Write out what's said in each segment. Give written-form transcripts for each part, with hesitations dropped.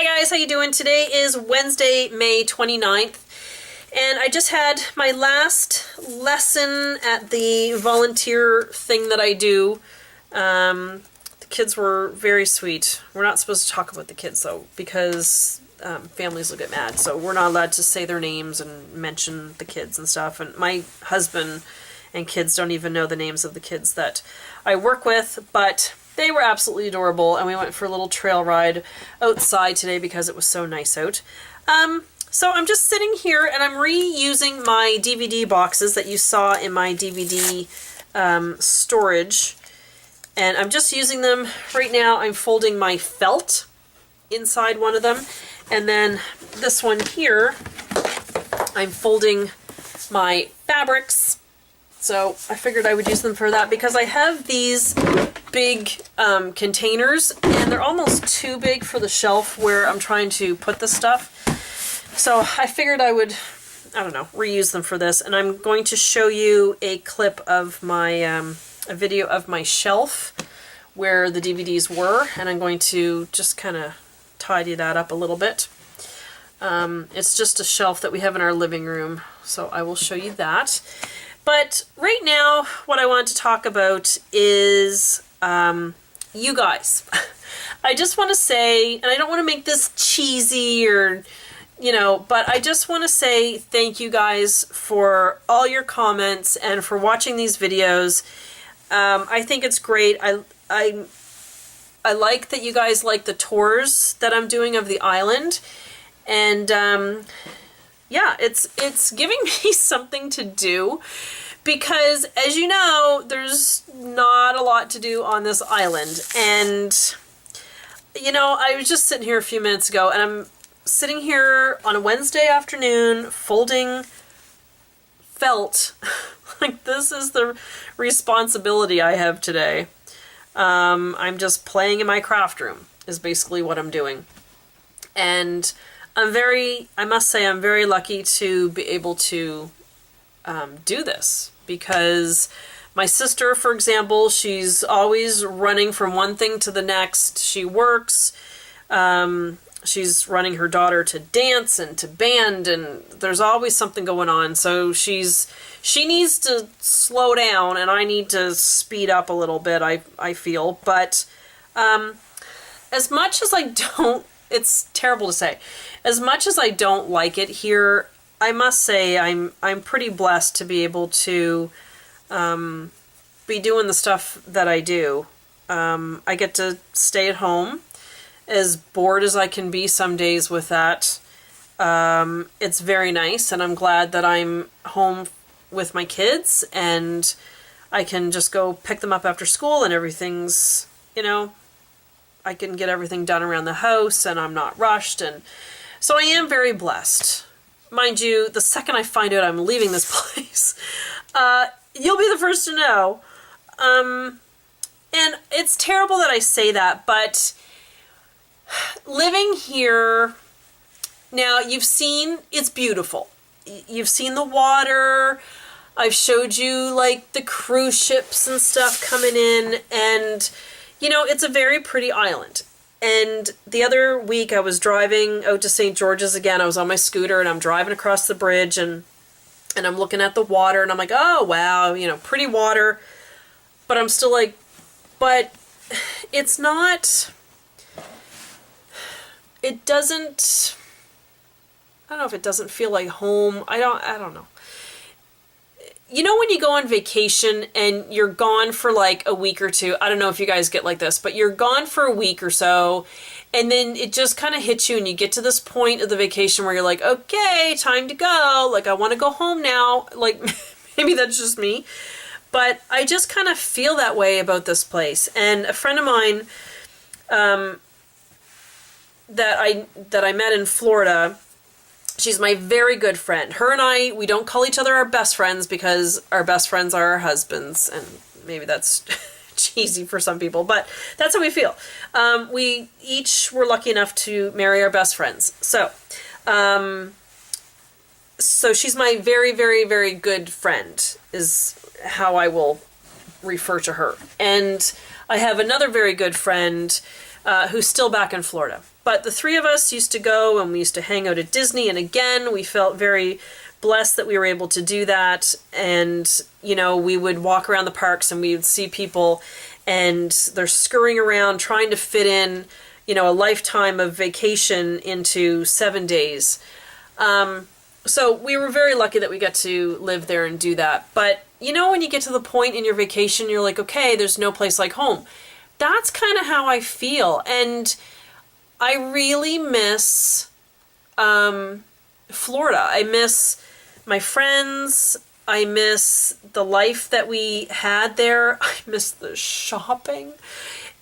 Hi guys, how you doing? Today is Wednesday, May 29th, and I just had my last lesson at the volunteer thing that I do. The kids were very sweet. We're not supposed to talk about the kids though, because families will get mad, so we're not allowed to say their names and mention the kids and stuff, and my husband and kids don't even know the names of the kids that I work with, but they were absolutely adorable, and we went for a little trail ride outside today because it was so nice out. So I'm just sitting here and I'm reusing my DVD boxes that you saw in my DVD storage, and I'm just using them right now. I'm folding my felt inside one of them, and then this one here, I'm folding my fabrics. So I figured I would use them for that because I have these big containers, and they're almost too big for the shelf where I'm trying to put the stuff. So I figured I would, I don't know, reuse them for this. And I'm going to show you a clip of my, a video of my shelf where the DVDs were, and I'm going to just kind of tidy that up a little bit. It's just a shelf that we have in our living room, so I will show you that. But right now, what I want to talk about is you guys. I just want to say, and I don't want to make this cheesy or, you know, but I just want to say thank you guys for all your comments and for watching these videos. I think it's great. I like that you guys like the tours that I'm doing of the island, and yeah, it's giving me something to do, because as you know, there's not a lot to do on this island. And you know, I was just sitting here a few minutes ago, and I'm sitting here on a Wednesday afternoon folding felt. Like, this is the responsibility I have today. I'm just playing in my craft room is basically what I'm doing. And I must say I'm very lucky to be able to do this, because my sister, for example, she's always running from one thing to the next. She works, she's running her daughter to dance and to band, and there's always something going on. So she needs to slow down, and I need to speed up a little bit, I feel. But as much as I don't, it's terrible to say, as much as I don't like it here, I must say I'm pretty blessed to be able to be doing the stuff that I do. I get to stay at home, as bored as I can be some days with that. It's very nice, and I'm glad that I'm home with my kids, and I can just go pick them up after school, and everything's, you know, I can get everything done around the house, and I'm not rushed, and so I am very blessed. Mind you, the second I find out I'm leaving this place, you'll be the first to know. And it's terrible that I say that, but living here, now you've seen, it's beautiful. You've seen the water. I've showed you like the cruise ships and stuff coming in, and you know, it's a very pretty island. And the other week I was driving out to St. George's again. I was on my scooter, and I'm driving across the bridge, and I'm looking at the water, and I'm like, oh wow, you know, pretty water. But I'm still like, but it's not, it doesn't, I don't know if it doesn't feel like home. I don't know. You know, when you go on vacation and you're gone for like a week or two, I don't know if you guys get like this, but you're gone for a week or so, and then it just kind of hits you, and you get to this point of the vacation where you're like, okay, time to go. Like, I want to go home now. Like, maybe that's just me, but I just kind of feel that way about this place. And a friend of mine that I met in Florida, she's my very good friend. Her and I, we don't call each other our best friends because our best friends are our husbands, and maybe that's cheesy for some people, but that's how we feel. We each were lucky enough to marry our best friends. So she's my very, very, very good friend, is how I will refer to her. And I have another very good friend who's still back in Florida. But the three of us used to go, and we used to hang out at Disney, and again, we felt very blessed that we were able to do that. And, you know, we would walk around the parks and we would see people, and they're scurrying around trying to fit in, you know, a lifetime of vacation into 7 days. So we were very lucky that we got to live there and do that. But, you know, when you get to the point in your vacation, you're like, okay, there's no place like home. That's kind of how I feel. And I really miss Florida. I miss my friends. I miss the life that we had there. I miss the shopping.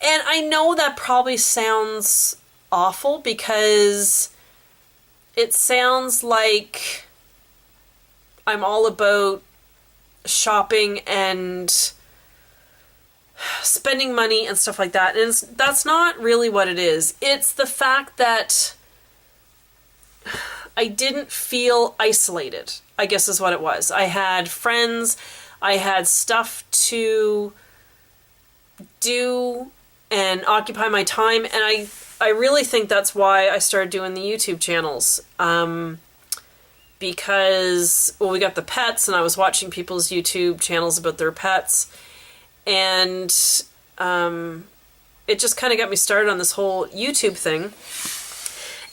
And I know that probably sounds awful because it sounds like I'm all about shopping and spending money and stuff like that. And that's not really what it is. It's the fact that I didn't feel isolated, I guess is what it was. I had friends, I had stuff to do and occupy my time, and I really think that's why I started doing the YouTube channels. Because, well, we got the pets, and I was watching people's YouTube channels about their pets, and it just kind of got me started on this whole YouTube thing.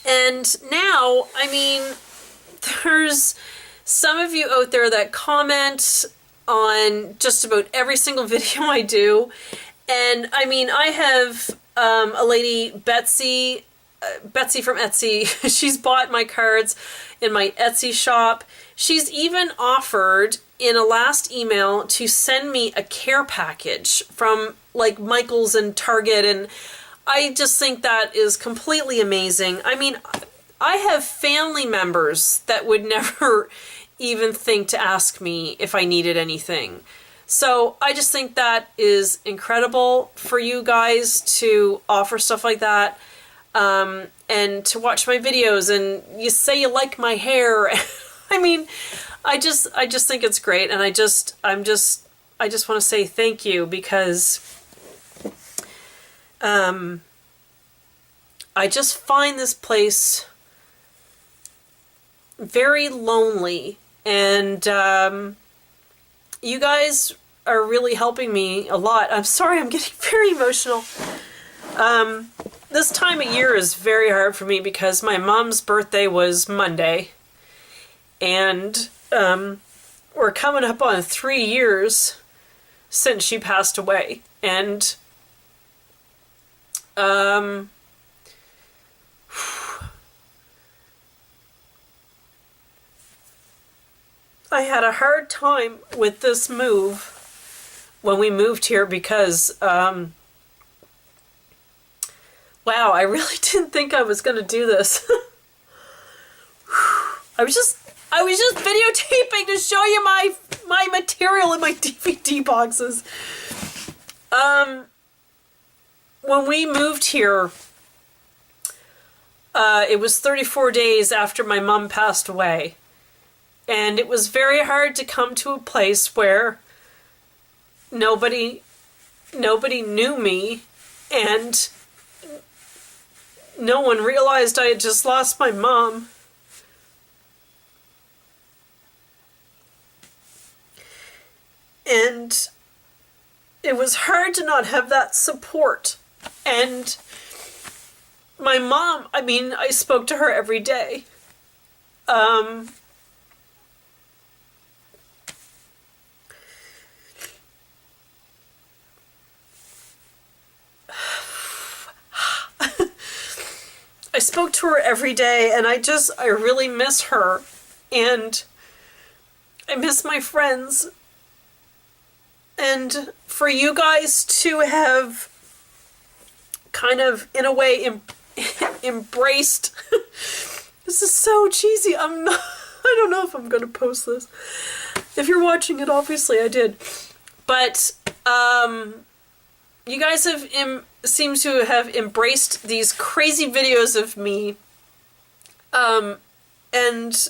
And now, I mean, there's some of you out there that comment on just about every single video I do. And I mean, I have a lady, Betsy from Etsy. She's bought my cards in my Etsy shop. She's even offered in a last email to send me a care package from like Michael's and Target, and I just think that is completely amazing. I mean, I have family members that would never even think to ask me if I needed anything. So I just think that is incredible for you guys to offer stuff like that, and to watch my videos, and you say you like my hair. I mean, I just think it's great, and I just want to say thank you, because I just find this place very lonely, and you guys are really helping me a lot. I'm sorry, I'm getting very emotional. This time of year is very hard for me because my mom's birthday was Monday, and we're coming up on 3 years since she passed away. And I had a hard time with this move when we moved here because, wow, I really didn't think I was going to do this. I was just videotaping to show you my material in my DVD boxes. When we moved here, it was 34 days after my mom passed away. And it was very hard to come to a place where nobody knew me, and no one realized I had just lost my mom. And it was hard to not have that support. And my mom, I mean, I spoke to her every day. I spoke to her every day, and I really miss her, and I miss my friends. And for you guys to have kind of, in a way, embraced, this is so cheesy, I don't know if I'm going to post this. If you're watching it, obviously I did. But, you guys seem to have embraced these crazy videos of me. And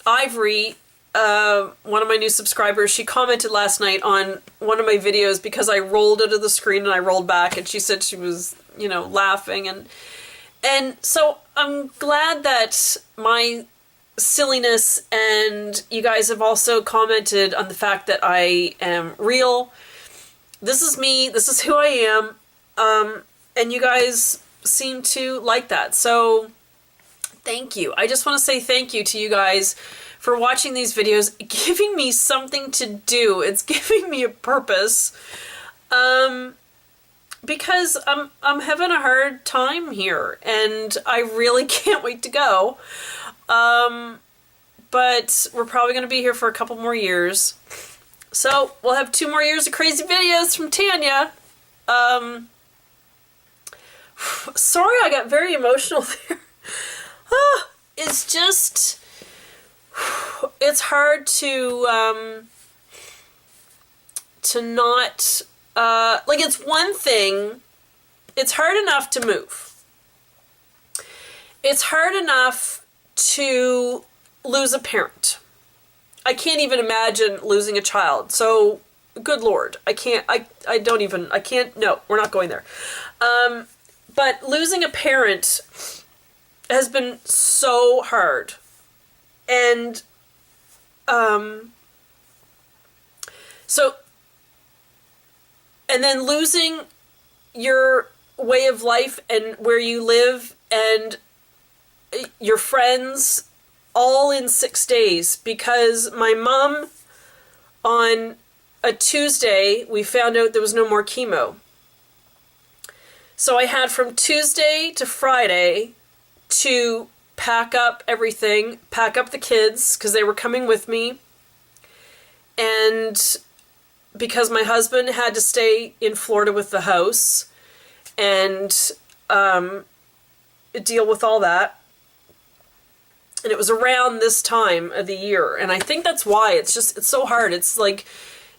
Ivory, one of my new subscribers, she commented last night on one of my videos because I rolled out of the screen and I rolled back, and she said she was, you know, laughing, and And so I'm glad that my silliness and you guys have also commented on the fact that I am real. This is me. This is who I am. And you guys seem to like that. So thank you. I just want to say thank you to you guys for watching these videos, giving me something to do. It's giving me a purpose. Because I'm having a hard time here and I really can't wait to go. But we're probably going to be here for a couple more years. So we'll have 2 more years of crazy videos from Tanya. Sorry I got very emotional there. It's just, it's hard to not, like, it's one thing, it's hard enough to move. It's hard enough to lose a parent. I can't even imagine losing a child. So, good Lord, I can't, no, we're not going there. But losing a parent has been so hard. And, so, and then losing your way of life and where you live and your friends all in 6 days, because my mom on a Tuesday, we found out there was no more chemo. So I had from Tuesday to Friday to pack up everything, pack up the kids, because they were coming with me. And because my husband had to stay in Florida with the house and deal with all that. And it was around this time of the year. And I think that's why it's so hard. It's like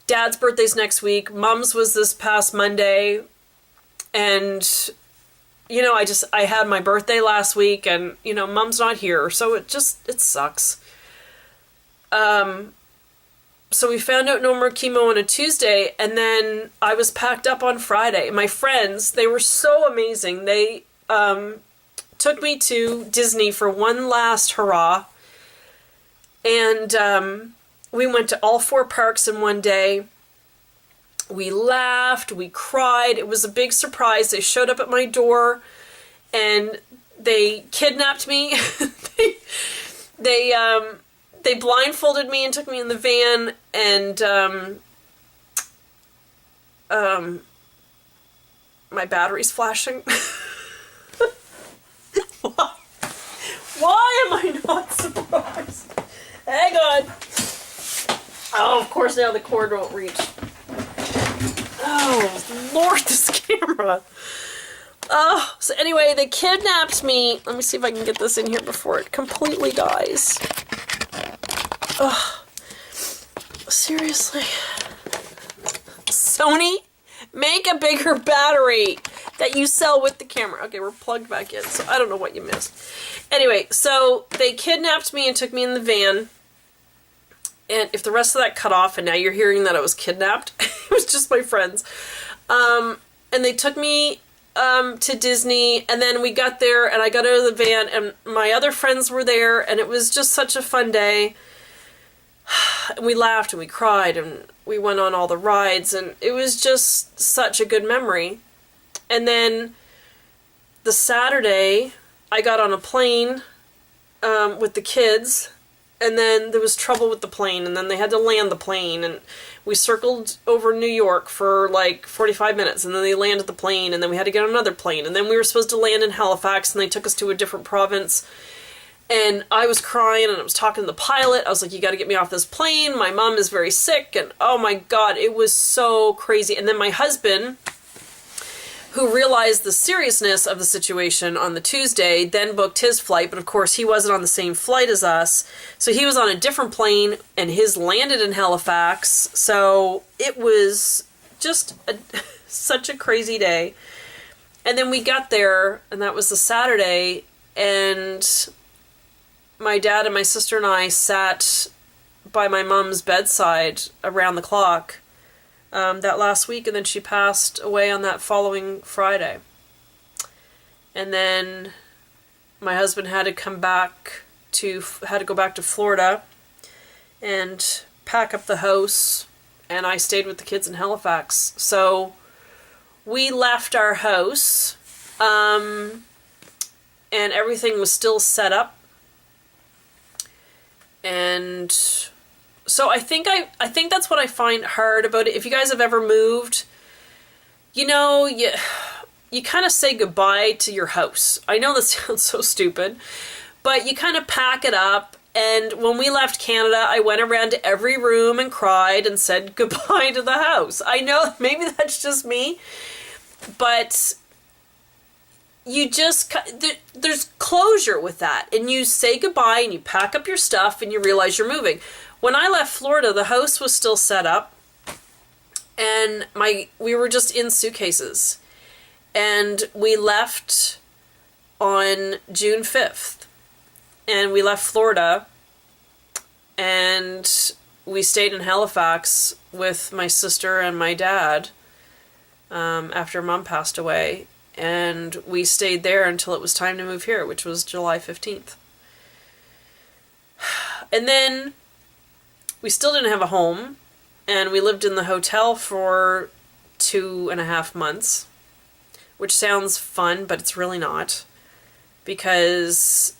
Dad's birthday's next week. Mom's was this past Monday. And, you know, I had my birthday last week and, you know, Mom's not here. So it sucks. So we found out no more chemo on a Tuesday. And then I was packed up on Friday. My friends, they were so amazing. They, took me to Disney for one last hurrah. And we went to all 4 parks in one day. We laughed, we cried. It was a big surprise. They showed up at my door and they kidnapped me. They blindfolded me and took me in the van, and my battery's flashing. Why am I not surprised? Hang on. Oh, of course now the cord won't reach. Oh, Lord, this camera. Oh, so anyway, they kidnapped me. Let me see if I can get this in here before it completely dies. Oh, seriously. Sony, make a bigger battery that you sell with the camera. Okay, we're plugged back in, so I don't know what you missed. Anyway, so they kidnapped me and took me in the van. And if the rest of that cut off and now you're hearing that I was kidnapped, it was just my friends. And they took me to Disney, and then we got there and I got out of the van and my other friends were there, and it was just such a fun day. And we laughed and we cried and we went on all the rides, and it was just such a good memory. And then the Saturday, I got on a plane with the kids, and then there was trouble with the plane, and then they had to land the plane, and we circled over New York for like 45 minutes, and then they landed the plane, and then we had to get on another plane, and then we were supposed to land in Halifax, and they took us to a different province. And I was crying, and I was talking to the pilot. I was like, you got to get me off this plane. My mom is very sick, and oh my God, it was so crazy. And then my husband, who realized the seriousness of the situation on the Tuesday, then booked his flight, but of course he wasn't on the same flight as us. So he was on a different plane, and his landed in Halifax. So it was just such a crazy day. And then we got there, and that was the Saturday, and my dad and my sister and I sat by my mom's bedside around the clock that last week, and then she passed away on that following Friday. And then my husband had to go back to Florida and pack up the house, and I stayed with the kids in Halifax. So we left our house, and everything was still set up. And so I think that's what I find hard about it. If you guys have ever moved, you know, you kind of say goodbye to your house. I know that sounds so stupid, but you kind of pack it up. And when we left Canada, I went around to every room and cried and said goodbye to the house. I know maybe that's just me, but there's closure with that. And you say goodbye and you pack up your stuff and you realize you're moving. When I left Florida, the house was still set up, and we were just in suitcases. And we left on June 5th. And we left Florida, and we stayed in Halifax with my sister and my dad after Mom passed away. And we stayed there until it was time to move here, which was July 15th. And then we still didn't have a home, and we lived in the hotel for 2.5 months, which sounds fun, but it's really not, because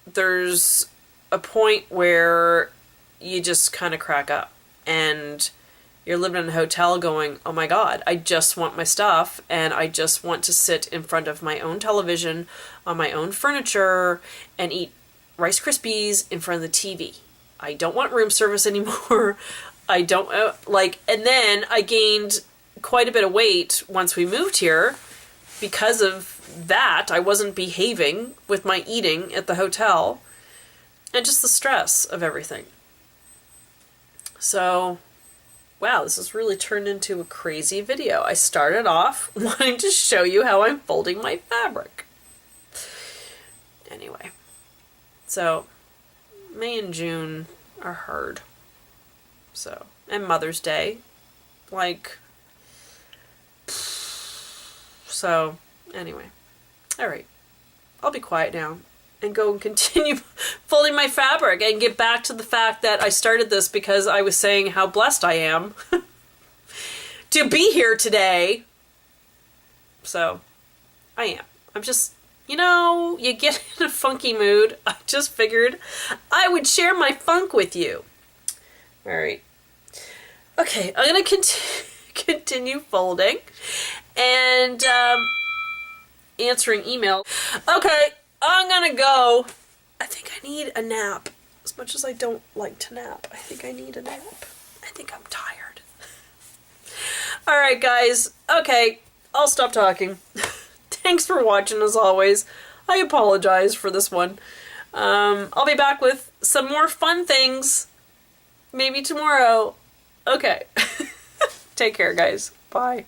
there's a point where you just kind of crack up, and you're living in a hotel going, oh my God, I just want my stuff, and I just want to sit in front of my own television, on my own furniture, and eat Rice Krispies in front of the TV. I don't want room service anymore. I don't, and then I gained quite a bit of weight once we moved here because of that. I wasn't behaving with my eating at the hotel, and just the stress of everything. So, wow, this has really turned into a crazy video. I started off wanting to show you how I'm folding my fabric. Anyway, so May and June are hard. So, and Mother's Day, so anyway. Alright, I'll be quiet now and go and continue folding my fabric and get back to the fact that I started this because I was saying how blessed I am to be here today. So, I am. I'm just, you get in a funky mood. I just figured I would share my funk with you. Alright. Okay, I'm going to continue folding and answering email. Okay, I'm gonna go. I think I need a nap. As much as I don't like to nap, I think I need a nap. I think I'm tired. Alright guys, okay, I'll stop talking. Thanks for watching as always. I apologize for this one. I'll be back with some more fun things maybe tomorrow. Okay. Take care guys. Bye.